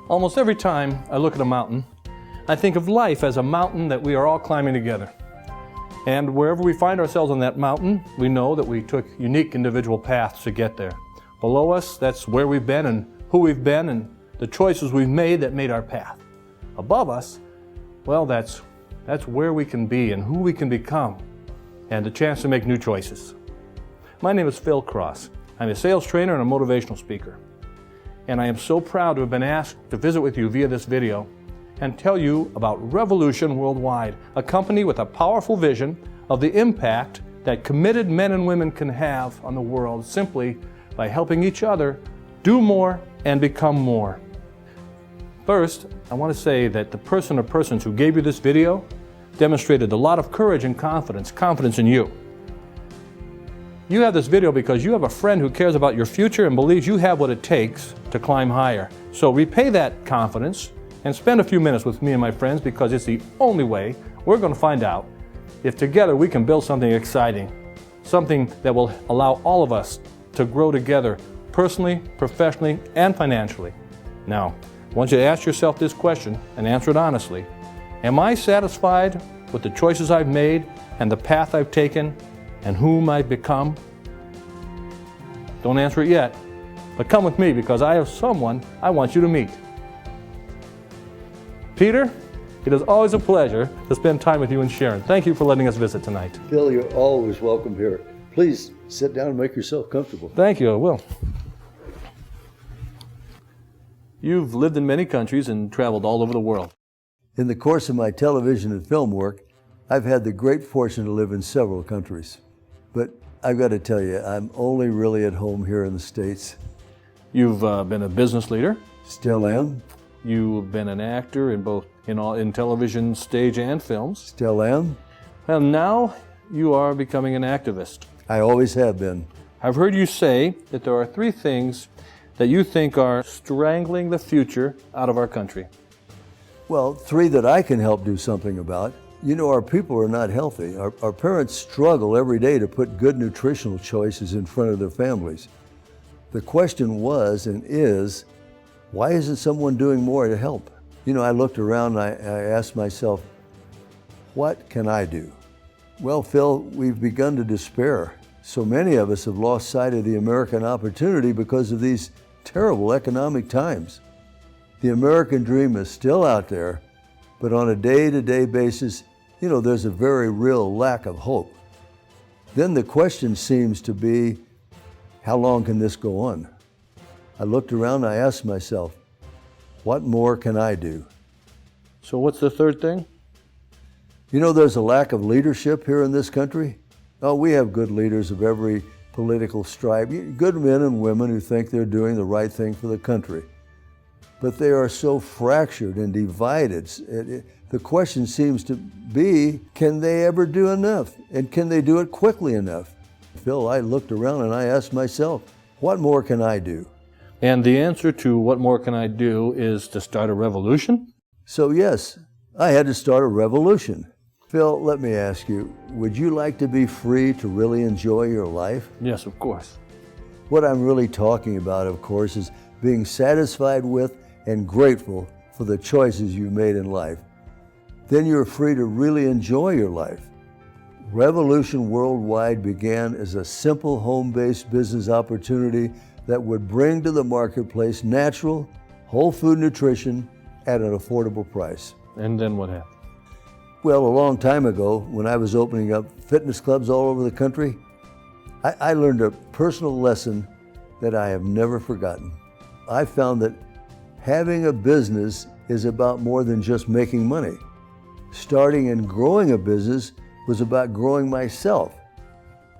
Almost every time I look at a mountain, I think of life as a mountain that we are all climbing together. And wherever we find ourselves on that mountain, we know that we took unique individual paths to get there. Below us, that's where we've been and who we've been and the choices we've made that made our path. Above us, well, that's where we can be and who we can become and the chance to make new choices. My name is Phil Cross. I'm a sales trainer and a motivational speaker. And I am so proud to have been asked to visit with you via this video and tell you about Revolucion Worldwide, a company with a powerful vision of the impact that committed men and women can have on the world simply by helping each other do more and become more. First, I want to say that the person or persons who gave you this video demonstrated a lot of courage and confidence in you. You have this video because you have a friend who cares about your future and believes you have what it takes to climb higher. So repay that confidence and spend a few minutes with me and my friends because it's the only way we're going to find out if together we can build something exciting, something that will allow all of us to grow together personally, professionally, and financially. Now, I want you to ask yourself this question and answer it honestly. Am I satisfied with the choices I've made and the path I've taken and whom I've become? Don't answer it yet, but come with me because I have someone I want you to meet. Peter, it is always a pleasure to spend time with you and Sharon. Thank you for letting us visit tonight. Phil, you're always welcome here. Please sit down and make yourself comfortable. Thank you, I will. You've lived in many countries and traveled all over the world. In the course of my television and film work, I've had the great fortune to live in several countries. But I've got to tell you, I'm only really at home here in the States. You've been a business leader. Still am. You've been an actor in television, stage, and films. Still am. And now you are becoming an activist. I always have been. I've heard you say that there are 3 things that you think are strangling the future out of our country. Well, 3 that I can help do something about. You know, our people are not healthy. Our parents struggle every day to put good nutritional choices in front of their families. The question was and is, why isn't someone doing more to help? You know, I looked around and I asked myself, what can I do? Well, Phil, we've begun to despair. So many of us have lost sight of the American opportunity because of these terrible economic times. The American dream is still out there, but on a day-to-day basis, you know, there's a very real lack of hope. Then the question seems to be, how long can this go on? I looked around and I asked myself, what more can I do? So what's the 3rd thing? You know, there's a lack of leadership here in this country. Oh, we have good leaders of every political stripe, good men and women who think they're doing the right thing for the country. But they are so fractured and divided. The question seems to be, can they ever do enough? And can they do it quickly enough? Phil, I looked around and I asked myself, what more can I do? And the answer to what more can I do is to start a revolution? So yes, I had to start a revolution. Phil, let me ask you, would you like to be free to really enjoy your life? Yes, of course. What I'm really talking about, of course, is being satisfied with and grateful for the choices you've made in life. Then you're free to really enjoy your life. Revolution Worldwide began as a simple home-based business opportunity that would bring to the marketplace natural, whole food nutrition at an affordable price. And then what happened? Well, a long time ago, when I was opening up fitness clubs all over the country, I learned a personal lesson that I have never forgotten. I found that having a business is about more than just making money. Starting and growing a business was about growing myself.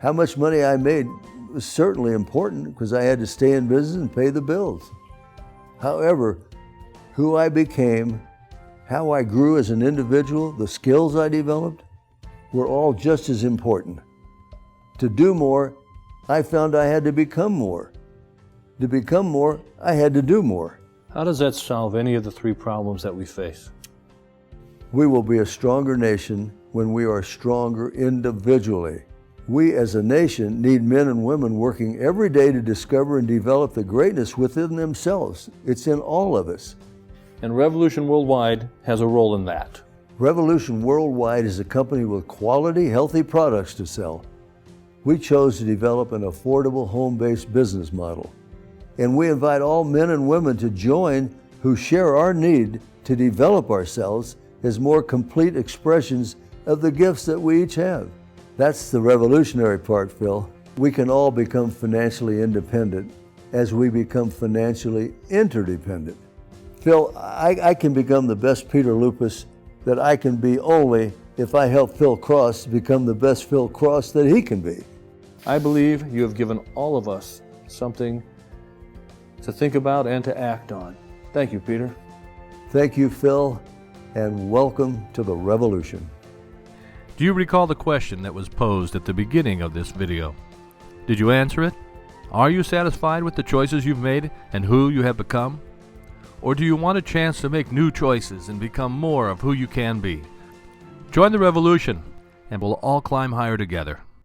How much money I made was certainly important because I had to stay in business and pay the bills. However, who I became, how I grew as an individual, the skills I developed, were all just as important. To do more, I found I had to become more. To become more, I had to do more. How does that solve any of the 3 problems that we face? We will be a stronger nation when we are stronger individually. We as a nation need men and women working every day to discover and develop the greatness within themselves. It's in all of us. And Revolution Worldwide has a role in that. Revolution Worldwide is a company with quality, healthy products to sell. We chose to develop an affordable home-based business model. And we invite all men and women to join who share our need to develop ourselves as more complete expressions of the gifts that we each have. That's the revolutionary part, Phil. We can all become financially independent as we become financially interdependent. Phil, I can become the best Peter Lupus that I can be only if I help Phil Cross become the best Phil Cross that he can be. I believe you have given all of us something to think about and to act on. Thank you, Peter. Thank you, Phil, and welcome to the revolution. Do you recall the question that was posed at the beginning of this video? Did you answer it? Are you satisfied with the choices you've made and who you have become? Or do you want a chance to make new choices and become more of who you can be? Join the revolution, and we'll all climb higher together.